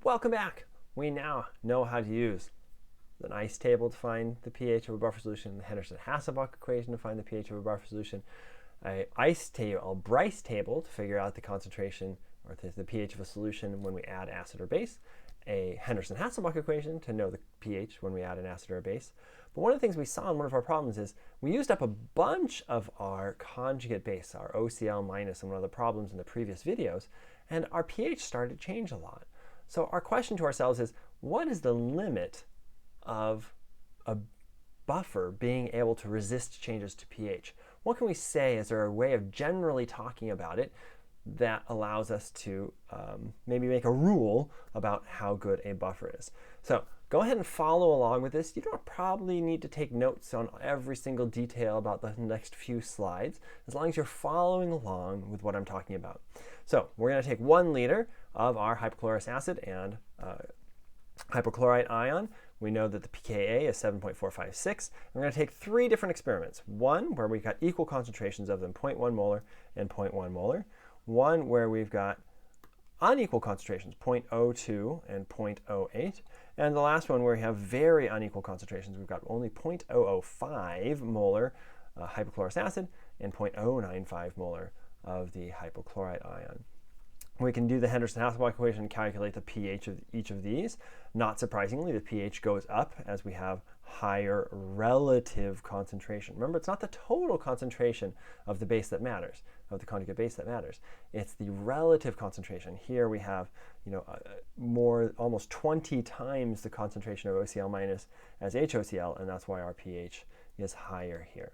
Welcome back. We now know how to use an ice table to find the pH of a buffer solution, the Henderson-Hasselbalch equation to find the pH of a buffer solution, a Bryce table to figure out the concentration or the pH of a solution when we add acid or base, a Henderson-Hasselbalch equation to know the pH when we add an acid or a base. But one of the things we saw in one of our problems is we used up a bunch of our conjugate base, our OCl minus, in one of the problems in the previous videos, and our pH started to change a lot. So our question to ourselves is, what is the limit of a buffer being able to resist changes to pH? What can we say? Is there a way of generally talking about it that allows us to maybe make a rule about how good a buffer is? So go ahead and follow along with this. You don't probably need to take notes on every single detail about the next few slides, as long as you're following along with what I'm talking about. So we're going to take 1 liter of our hypochlorous acid and hypochlorite ion. We know that the pKa is 7.456. We're going to take 3 different experiments. One where we've got equal concentrations of them, 0.1 molar and 0.1 molar. One where we've got unequal concentrations, 0.02 and 0.08. And the last one where we have very unequal concentrations. We've got only 0.005 molar hypochlorous acid and 0.095 molar of the hypochlorite ion. We can do the Henderson-Hasselbalch equation and calculate the pH of each of these. Not surprisingly, the pH goes up as we have higher relative concentration. Remember, it's not the total concentration of the base that matters, of the conjugate base that matters. It's the relative concentration. Here we have, almost 20 times the concentration of OCl minus as HOCl, and that's why our pH is higher here.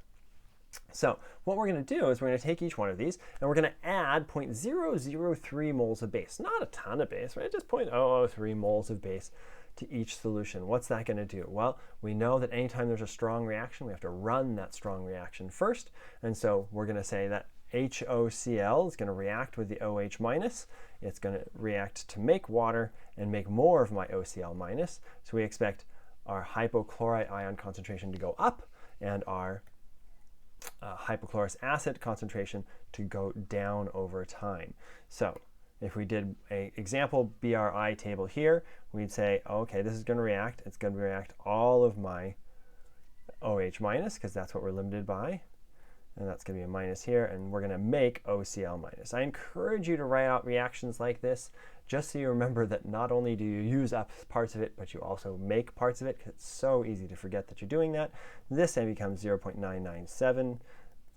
So what we're going to do is we're going to take each one of these and we're going to add 0.003 moles of base. Not a ton of base, right? Just 0.003 moles of base to each solution. What's that going to do? Well, we know that anytime there's a strong reaction, we have to run that strong reaction first. And so we're going to say that HOCl is going to react with the OH minus. It's going to react to make water and make more of my OCl minus. So we expect our hypochlorite ion concentration to go up and our hypochlorous acid concentration to go down over time. So if we did an example BRI table here, we'd say, okay, this is going to react. It's going to react all of my OH minus, because that's what we're limited by. And that's going to be a minus here, and we're going to make OCl minus. I encourage you to write out reactions like this, just so you remember that not only do you use up parts of it, but you also make parts of it, because it's so easy to forget that you're doing that. This then becomes 0.997,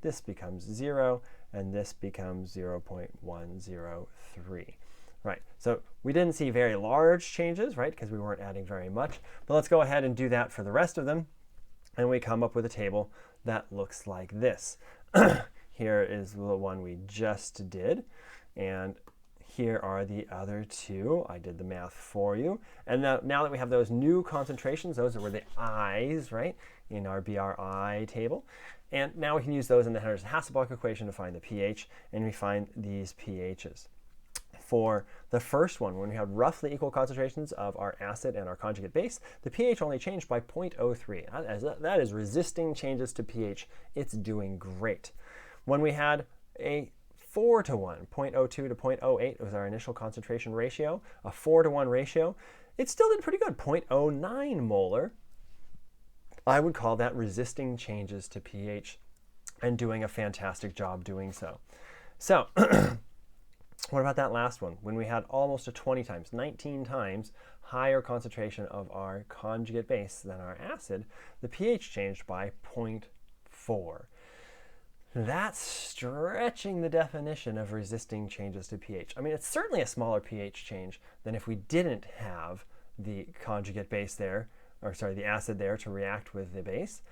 this becomes 0, and this becomes 0.103. Right, so we didn't see very large changes, right, because we weren't adding very much. But let's go ahead and do that for the rest of them, and we come up with a table that looks like this. Here is the one we just did, and here are the other two. I did the math for you. And now that we have those new concentrations, those were the I's, right, in our BRI table. And now we can use those in the Henderson-Hasselbalch equation to find the pH, and we find these pHs. For the first one, when we had roughly equal concentrations of our acid and our conjugate base, the pH only changed by 0.03. That is resisting changes to pH. It's doing great. When we had a 4-to-1, 0.02 to 0.08 was our initial concentration ratio, a 4-to-1 ratio, it still did pretty good, 0.09 molar. I would call that resisting changes to pH and doing a fantastic job doing so. So what about that last one? When we had almost a 20 times, 19 times higher concentration of our conjugate base than our acid, the pH changed by 0.4. That's stretching the definition of resisting changes to pH. I mean, it's certainly a smaller pH change than if we didn't have the conjugate base there, or sorry, the acid there to react with the base,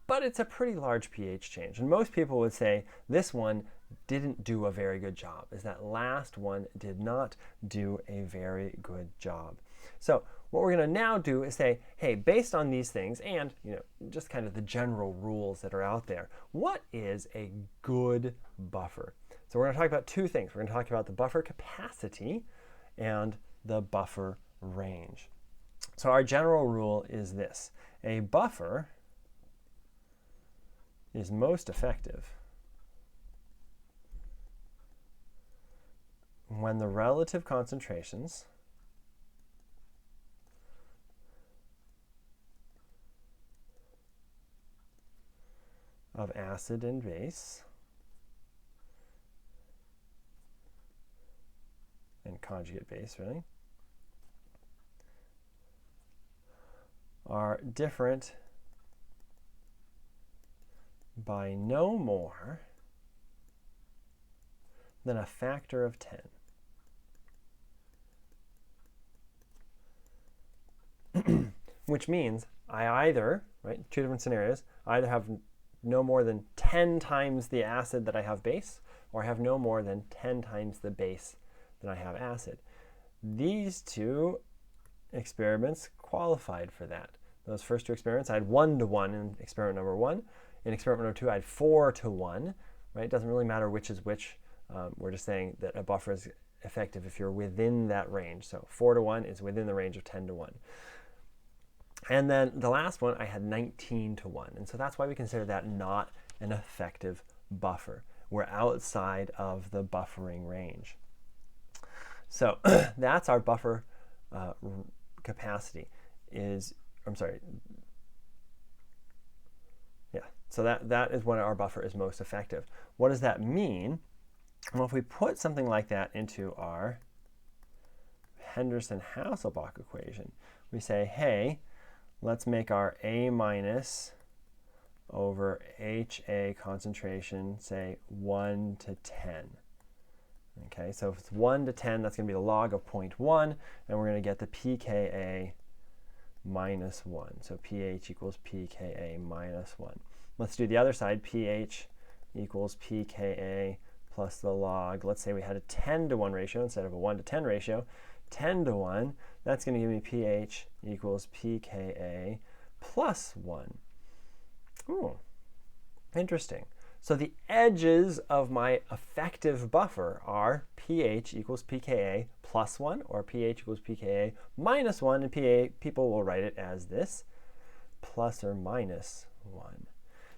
but it's a pretty large pH change. And most people would say this one didn't do a very good job, is that last one did not do a very good job. So what we're going to now do is say, hey, based on these things and just kind of the general rules that are out there, what is a good buffer? So we're going to talk about 2 things. We're going to talk about the buffer capacity and the buffer range. So our general rule is this: a buffer is most effective when the relative concentrations of acid and base and conjugate base, really, are different by no more than a factor of 10. Which means I either, right, two different scenarios, I either have no more than 10 times the acid that I have base, or I have no more than 10 times the base that I have acid. These two experiments qualified for that. Those first two experiments, I had 1-to-1 in experiment number 1. In experiment number 2, I had 4-to-1. Right? It doesn't really matter which is which. We're just saying that a buffer is effective if you're within that range. So 4-to-1 is within the range of 10-to-1. And then the last one, I had 19-to-1. And so that's why we consider that not an effective buffer. We're outside of the buffering range. So that's our buffer capacity. So that is when our buffer is most effective. What does that mean? Well, if we put something like that into our Henderson-Hasselbalch equation, we say, hey, let's make our A minus over HA concentration, say 1 to 10. Okay, so if it's 1 to 10, that's going to be the log of 0.1, and we're going to get the pKa minus 1. So pH equals pKa minus 1. Let's do the other side. pH equals pKa plus the log. Let's say we had a 10-to-1 ratio instead of a 1 to 10 ratio. 10-to-1, that's going to give me pH equals pKa plus 1. Ooh, interesting. So the edges of my effective buffer are pH equals pKa plus 1, or pH equals pKa minus 1, and people will write it as this, plus or minus 1.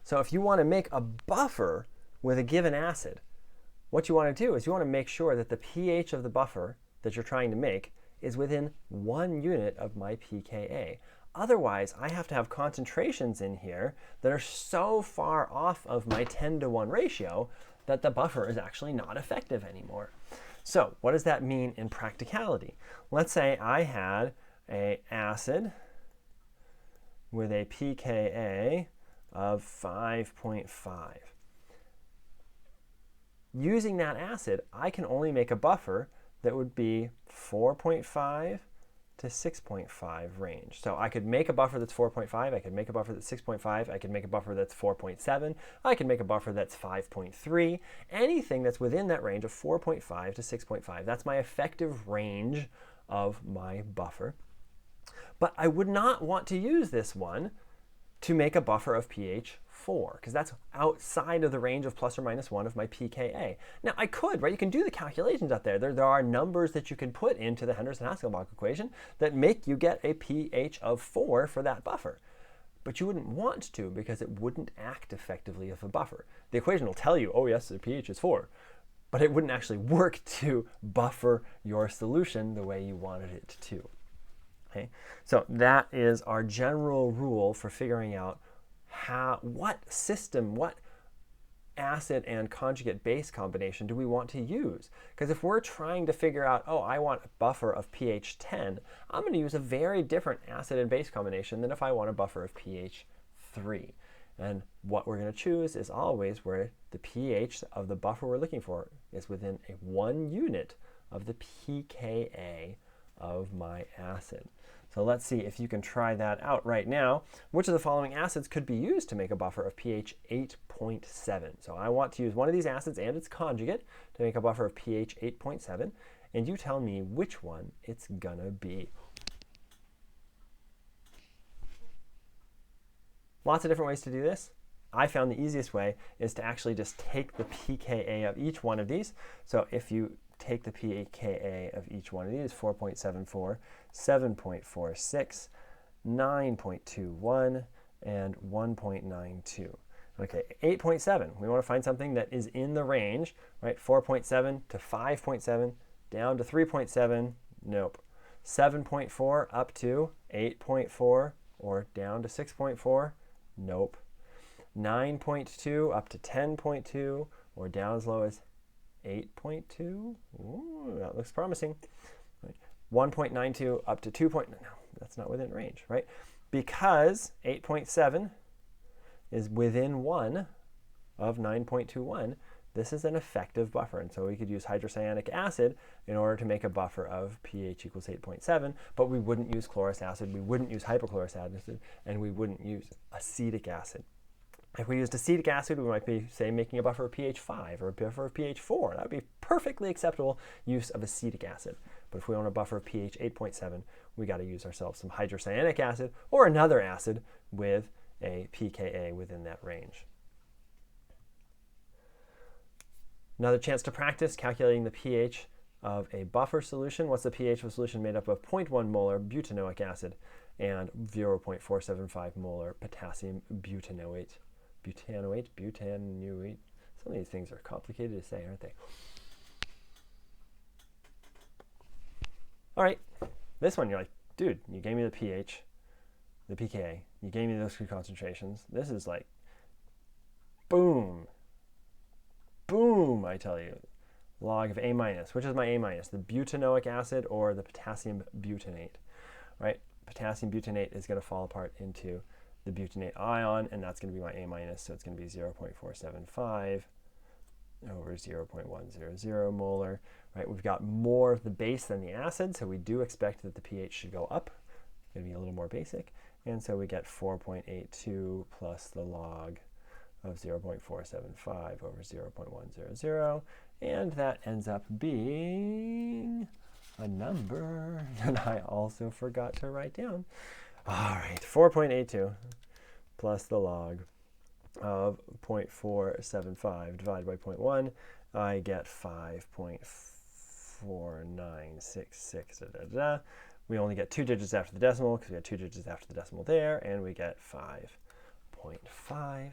So if you want to make a buffer with a given acid, what you want to do is you want to make sure that the pH of the buffer that you're trying to make is within 1 unit of my pKa. Otherwise, I have to have concentrations in here that are so far off of my 10-to-1 ratio that the buffer is actually not effective anymore. So what does that mean in practicality? Let's say I had an acid with a pKa of 5.5. Using that acid, I can only make a buffer that would be 4.5 to 6.5 range. So I could make a buffer that's 4.5, I could make a buffer that's 6.5, I could make a buffer that's 4.7, I could make a buffer that's 5.3. Anything that's within that range of 4.5 to 6.5, that's my effective range of my buffer. But I would not want to use this one to make a buffer of pH 4, because that's outside of the range of plus or minus 1 of my pKa. Now I could, right? You can do the calculations out there. There are numbers that you can put into the Henderson-Hasselbalch equation that make you get a pH of 4 for that buffer. But you wouldn't want to, because it wouldn't act effectively as a buffer. The equation will tell you, oh yes, the pH is 4, but it wouldn't actually work to buffer your solution the way you wanted it to. Okay? So that is our general rule for figuring out what acid and conjugate base combination do we want to use? Because if we're trying to figure out, oh, I want a buffer of pH 10, I'm going to use a very different acid and base combination than if I want a buffer of pH 3. And what we're going to choose is always where the pH of the buffer we're looking for is within 1 unit of the pKa of my acid. So let's see if you can try that out right now. Which of the following acids could be used to make a buffer of pH 8.7? So I want to use one of these acids and its conjugate to make a buffer of pH 8.7, and you tell me which one it's gonna be. Lots of different ways to do this. I found the easiest way is to actually just take the pKa of each one of these. So if you take the pKa of each one of these, 4.74, 7.46, 9.21, and 1.92. Okay, 8.7, we want to find something that is in the range, right? 4.7 to 5.7, down to 3.7, nope. 7.4 up to 8.4, or down to 6.4, nope. 9.2 up to 10.2, or down as low as 8.2. Ooh, that looks promising. Right. 1.92 up to 2. No, that's not within range, right? Because 8.7 is within 1 of 9.21, this is an effective buffer. And so we could use hydrocyanic acid in order to make a buffer of pH equals 8.7, but we wouldn't use chlorous acid, we wouldn't use hypochlorous acid, and we wouldn't use acetic acid. If we used acetic acid, we might be, say, making a buffer of pH 5 or a buffer of pH 4. That would be perfectly acceptable use of acetic acid. But if we want a buffer of pH 8.7, we got to use ourselves some hydrocyanic acid or another acid with a pKa within that range. Another chance to practice calculating the pH of a buffer solution. What's the pH of a solution made up of 0.1 molar butanoic acid and 0.475 molar potassium butanoate? Butanoate. Some of these things are complicated to say, aren't they? All right, this one you're like, dude, you gave me the pH, the pKa, you gave me those two concentrations. This is like, boom, boom, I tell you. Log of A minus. Which is my A minus, the butanoic acid or the potassium butanate, right? Potassium butanate is going to fall apart into the butanate ion, and that's going to be my A minus, so it's going to be 0.475 over 0.100 molar, right? We've got more of the base than the acid, so we do expect that the pH should go up. It's going to be a little more basic, and so we get 4.82 plus the log of 0.475 over 0.100, and that ends up being a number that I also forgot to write down. All right, 4.82 plus the log of 0.475 divided by 0.1, I get 5.4966. We only get 2 digits after the decimal because we had 2 digits after the decimal there, and we get 5.50.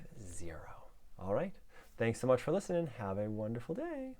All right, thanks so much for listening. Have a wonderful day.